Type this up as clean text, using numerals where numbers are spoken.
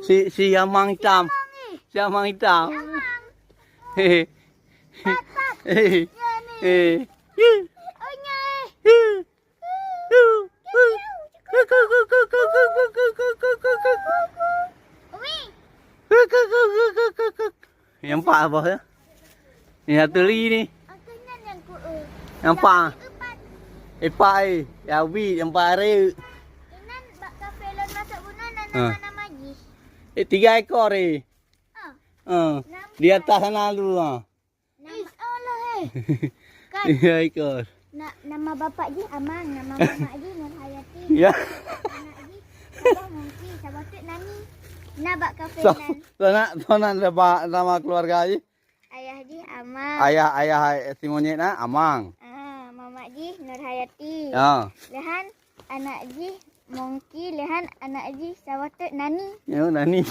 Si Yamang hitam. Si Yamang hitam. Hehe. Hehe. Hehe. Nampak apa ya? Ni satu lagi ni. Nampak? Epai, ya wi, nampak hari. Inan bak kafe lon masuk bunan nama ji. 3 ekor ni. Di atas sana dulu ah. Nama Allah Kan 3 ekor. nama bapak ji Amang, nama mak ji Nur Hayati. Ya. Anak ji Sabah Mungki, Sabah tu Nani. Nah bak kafe So, nan. sana nama keluarga je. Ayah ji Amang. Ayah si monyet na Amang. Mama ji Nur Hayati. Ya. Lehan anak ji Mungki, lehan anak ji Sabah tu Nani. Ya, nani.